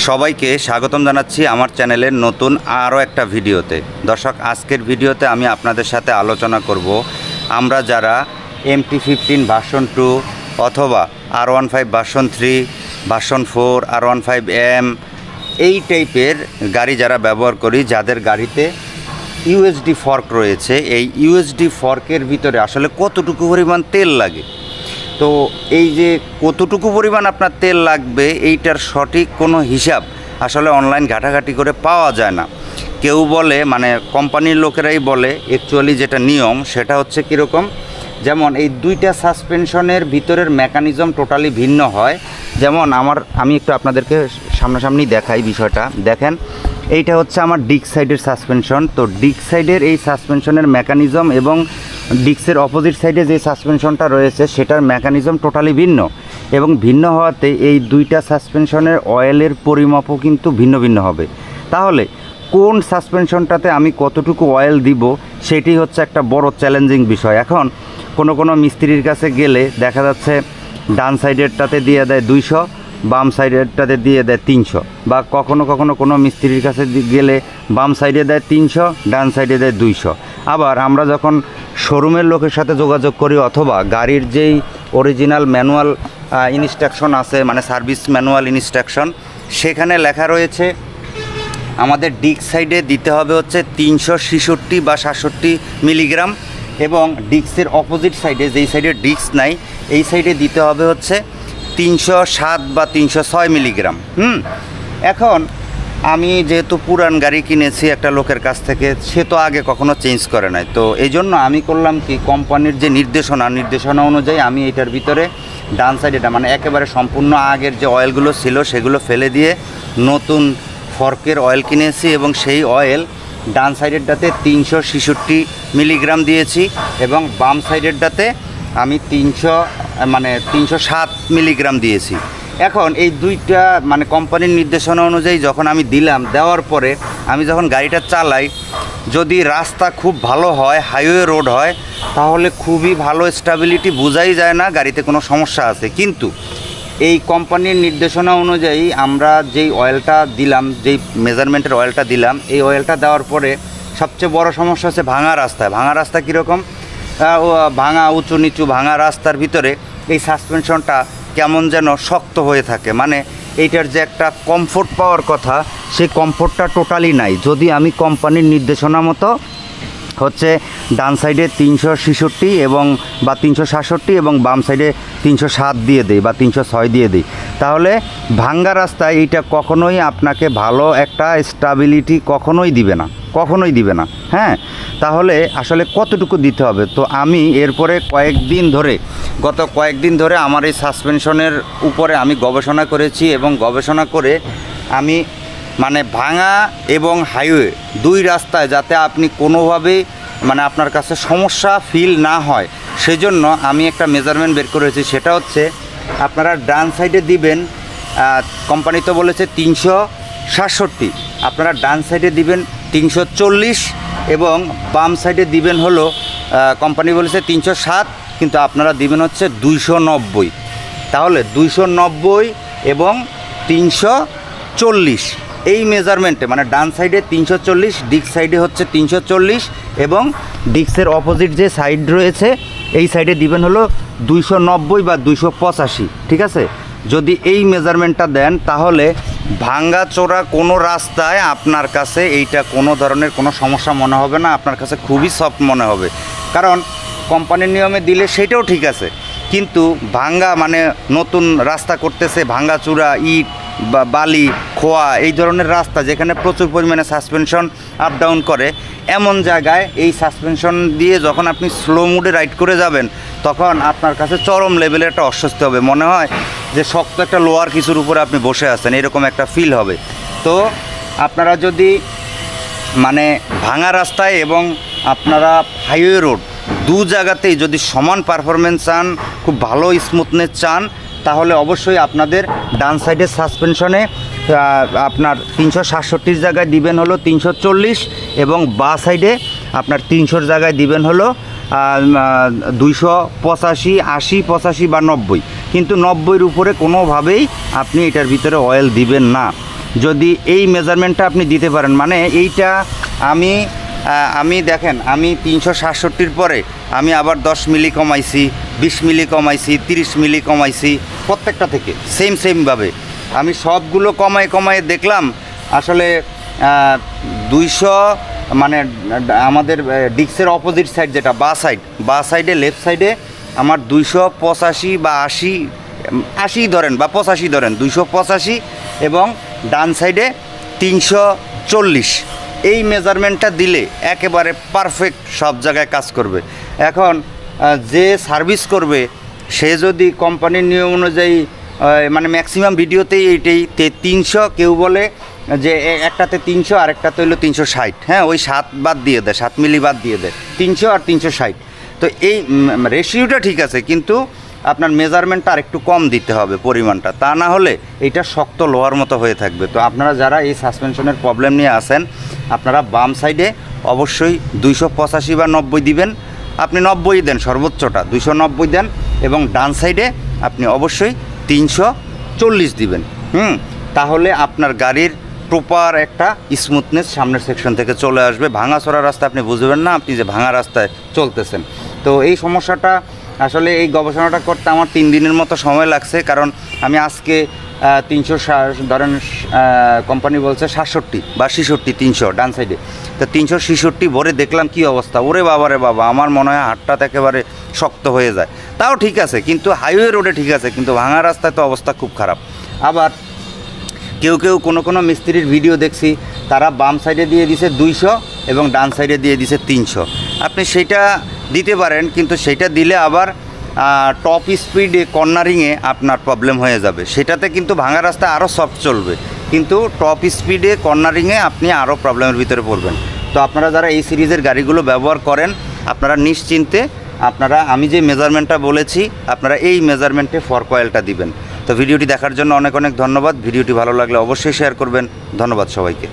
সবাইকে স্বাগতম জানাচ্ছি আমার চ্যানেলের নতুন আরও একটা ভিডিওতে। দর্শক, আজকের ভিডিওতে আমি আপনাদের সাথে আলোচনা করব আমরা যারা MT-15 ভার্সন 2 অথবা R15 ভার্সন 3 ভার্সন 4 R15M এই টাইপের গাড়ি যারা ব্যবহার করি, যাদের গাড়িতে ইউএসডি ফর্ক রয়েছে, এই ইউএসডি ফর্কের ভিতরে আসলে কতটুকু পরিমাণ তেল লাগে। তো এই যে কতটুকু পরিমাণ আপনার তেল লাগবে এইটার সঠিক কোনো হিসাব আসলে অনলাইন ঘাটাঘাটি করে পাওয়া যায় না। কেউ বলে, মানে কোম্পানির লোকেরাই বলে, অ্যাকচুয়ালি যেটা নিয়ম সেটা হচ্ছে কীরকম, যেমন এই দুইটা সাসপেনশনের ভিতরের মেকানিজম টোটালি ভিন্ন হয়। যেমন আমি একটু আপনাদেরকে সামনাসামনি দেখাই বিষয়টা। দেখেন, এইটা হচ্ছে আমার ডিস্ক সাইডের সাসপেনশন। তো ডিস্ক সাইডের এই সাসপেনশনের মেকানিজম এবং ডিস্কের অপোজিট সাইডে যে সাসপেনশনটা রয়েছে সেটার মেকানিজম টোটালি ভিন্ন, এবং ভিন্ন হওয়াতে এই দুইটা সাসপেনশনের অয়েলের পরিমাপও কিন্তু ভিন্ন ভিন্ন হবে। তাহলে কোন সাসপেনশনটাতে আমি কতটুকু অয়েল দিব সেটি হচ্ছে একটা বড় চ্যালেঞ্জিং বিষয়। এখন কোনো মিস্ত্রির কাছে গেলে দেখা যাচ্ছে ডান সাইডেরটাতে দিয়ে দেয় 200, বাম সাইডেরটাতে দিয়ে দেয় 300, বা কখনো কোনো মিস্ত্রির কাছে গেলে বাম সাইডে দেয় 300, ডান সাইডে দেয় 200। আবার আমরা যখন শোরুমের লোকের সাথে যোগাযোগ করি অথবা গাড়ির যেই অরিজিনাল ম্যানুয়াল ইনস্ট্রাকশন আছে, মানে সার্ভিস ম্যানুয়াল ইনস্ট্রাকশন, সেখানে লেখা রয়েছে আমাদের ডিস্ক সাইডে দিতে হবে হচ্ছে 366 বা 67 মিলিগ্রাম, এবং ডিস্কের অপোজিট সাইডে, যেই সাইডে ডিস্ক নাই, এই সাইডে দিতে হবে হচ্ছে 307 বা 306 মিলিগ্রাম। এখন আমি যেহেতু পুরান গাড়ি কিনেছি একটা লোকের কাছ থেকে, সে তো আগে কখনো চেঞ্জ করে নাই, তো এই জন্য আমি করলাম কি, কোম্পানির যে নির্দেশনা অনুযায়ী আমি এটার ভিতরে ডান সাইডেটা, মানে একেবারে সম্পূর্ণ আগের যে অয়েলগুলো ছিল সেগুলো ফেলে দিয়ে নতুন ফর্কের অয়েল কিনেছি, এবং সেই অয়েল ডান সাইডেরটাতে 366 মিলিগ্রাম দিয়েছি, এবং বাম সাইডেরটাতে আমি 307 মিলিগ্রাম দিয়েছি। এখন এই দুইটা, মানে কোম্পানির নির্দেশনা অনুযায়ী যখন আমি দেওয়ার পরে আমি যখন গাড়িটা চালাই, যদি রাস্তা খুব ভালো হয়, হাইওয়ে রোড হয়, তাহলে খুবই ভালো স্টেবিলিটি, বোঝাই যায় না গাড়িতে কোনো সমস্যা আছে। কিন্তু এই কোম্পানির নির্দেশনা অনুযায়ী আমরা যেই অয়েলটা দিলাম, যেই মেজারমেন্টের অয়েলটা দিলাম, এই অয়েলটা দেওয়ার পরে সবচেয়ে বড় সমস্যা হচ্ছে ভাঙা রাস্তা কীরকম, ভাঙা উঁচু নিচু ভাঙা রাস্তার ভিতরে এই সাসপেনশনটা কেমন যেন শক্ত হয়ে থাকে, মানে এইটার যে একটা কমফোর্ট পাওয়ার কথা, সেই কমফোর্টটা টোটালি নাই। যদি আমি কোম্পানির নির্দেশনা মতো হচ্ছে ডান সাইডে 366 এবং বা 367 এবং বাম সাইডে 307 দিয়ে দেই বা 306 দিয়ে দিই, তাহলে ভাঙ্গা রাস্তায় এইটা কখনোই আপনাকে ভালো একটা স্টেবিলিটি কখনোই দিবে না। হ্যাঁ, তাহলে আসলে কতটুকু দিতে হবে? তো আমি এরপরে গত কয়েকদিন ধরে আমার এই সাসপেনশনের উপরে আমি গবেষণা করেছি, এবং গবেষণা করে আমি, মানে ভাঙা এবং হাইওয়ে দুই রাস্তায় যাতে আপনি কোনোভাবেই, মানে আপনার কাছে সমস্যা ফিল না হয়, সেজন্য আমি একটা মেজারমেন্ট বের করেছি। সেটা হচ্ছে আপনারা ডান সাইডে দিবেন, কোম্পানি তো বলেছে 367, আপনারা ডান সাইডে দিবেন 340, এবং বাম সাইডে দিবেন হলো, কোম্পানি বলেছে 307, কিন্তু আপনারা দিবেন হচ্ছে 290। তাহলে 290 এবং 340 এই মেজারমেন্টে, মানে ডান সাইডে 340, ডিস্ক সাইডে হচ্ছে 340, এবং ডিস্কের অপোজিট যে সাইড রয়েছে এই সাইডে দিবেন হলো 290 বা 285। ঠিক আছে, যদি এই মেজারমেন্টটা দেন তাহলে ভাঙ্গা চোরা কোনো রাস্তায় আপনার কাছে এইটা কোনো ধরনের কোনো সমস্যা মনে হবে না, আপনার কাছে খুবই সফট মনে হবে। কারণ কোম্পানির নিয়মে দিলে সেটাও ঠিক আছে, কিন্তু ভাঙ্গা, মানে নতুন রাস্তা করতেছে, ভাঙ্গা চূড়া, ইট বা বালি, খোয়া, এই ধরনের রাস্তা যেখানে প্রচুর পরিমাণে সাসপেনশন আপ ডাউন করে, এমন জায়গায় এই সাসপেনশন দিয়ে যখন আপনি স্লো মুডে রাইড করে যাবেন, তখন আপনার কাছে চরম লেভেলের একটা অস্বস্তি হবে, মনে হয় যে শক্ত একটা লোয়ার কিছুর উপরে আপনি বসে আছেন, এরকম একটা ফিল হবে। তো আপনারা যদি, মানে ভাঙা রাস্তায় এবং আপনারা হাইওয়ে রোড দু জায়গাতেই যদি সমান পারফরমেন্স চান, খুব ভালো স্মুথনেস চান, তাহলে অবশ্যই আপনাদের ডান সাইডের সাসপেনশনে আপনার 367 জায়গায় দিবেন হলো 340, এবং বাঁ সাইডে আপনার 300 জায়গায় দিবেন হলো 285, 80, 85 বা 90, কিন্তু 90-এর উপরে কোনোভাবেই আপনি এটার ভিতরে অয়েল দিবেন না। যদি এই মেজারমেন্টটা আপনি দিতে পারেন, মানে এইটা আমি দেখেন আমি 367 পরে আমি আবার 10 মিলি কমাইছি, 20 মিলি কমাইছি, 30 মিলি কমাইছি, প্রত্যেকটা থেকে সেমভাবে আমি সবগুলো কমায় দেখলাম আসলে 200 মানে আমাদের ডিস্কের অপোজিট সাইড যেটা বা সাইডে লেফট সাইডে আমার 285 বা 80 ধরেন বা 85 ধরেন, 285 এবং ডান সাইডে 340। এই মেজারমেন্টটা দিলে একেবারে পারফেক্ট সব জায়গায় কাজ করবে। এখন যে সার্ভিস করবে সে যদি কোম্পানির নিয়ম অনুযায়ী মানে ম্যাক্সিমাম ভিডিওতেই এইটাই 300, কেউ বলে যে একটাতে 300 আর একটাতে হইলো 360, হ্যাঁ ওই 7 বাদ দিয়ে দেয়, 7 মিলি বাদ দিয়ে দেয়, 300 আর 360। তো এই রেশিওটা ঠিক আছে, কিন্তু আপনার মেজারমেন্টটা আর একটু কম দিতে হবে পরিমাণটা, তা না হলে এটা শক্ত লোহার মতো হয়ে থাকবে। তো আপনারা যারা এই সাসপেনশনের প্রবলেম নিয়ে আসেন, আপনারা বাম সাইডে অবশ্যই 285 বা 90 দিবেন, আপনি 90 দেন, সর্বোচ্চটা 290 দেন, এবং ডান সাইডে আপনি অবশ্যই 340 দিবেন। তাহলে আপনার গাড়ির প্রপার একটা স্মুথনেস সামনের সেকশন থেকে চলে আসবে। ভাঙাচোরা রাস্তা আপনি বুঝবেন না আপনি যে ভাঙা রাস্তায় চলতেছেন। তো এই সমস্যাটা আসলে এই গবেষণাটা করতে আমার 3 দিনের মতো সময় লাগছে, কারণ আমি আজকে 360 ধরেন কোম্পানি বলছে 67 বা 66 300 ডান সাইডে, তো 366 ভরে দেখলাম কি অবস্থা, ওরে বাবা রে বাবা, আমার মনে হয় হাতটা একেবারে শক্ত হয়ে যায়। তাও ঠিক আছে, কিন্তু হাইওয়ে রোডে ঠিক আছে, কিন্তু ভাঙা রাস্তায় তো অবস্থা খুব খারাপ। আবার কেউ কোনো মিস্ত্রির ভিডিও দেখছি, তারা বাম সাইডে দিয়ে দিছে 200 এবং ডান সাইডে দিয়ে দিছে 300। আপনি সেইটা দিতে পারেন, কিন্তু সেইটা দিলে আবার টপ স্পিডে কর্নারিংয়ে আপনার প্রবলেম হয়ে যাবে। সেটাতে কিন্তু ভাঙা রাস্তা আরও সফট চলবে, কিন্তু টপ স্পিডে কর্নারিংয়ে আপনি আরও প্রবলেমের ভিতরে পড়বেন। তো আপনারা যারা এই সিরিজের গাড়িগুলো ব্যবহার করেন, আপনারা নিশ্চিন্তে আমি যে মেজারমেন্টটা বলেছি আপনারা এই মেজারমেন্টে ফর্ক অয়েলটা দিবেন। তো ভিডিওটি দেখার জন্য অনেক ধন্যবাদ। ভিডিওটি ভালো লাগলে অবশ্যই শেয়ার করবেন। ধন্যবাদ সবাইকে।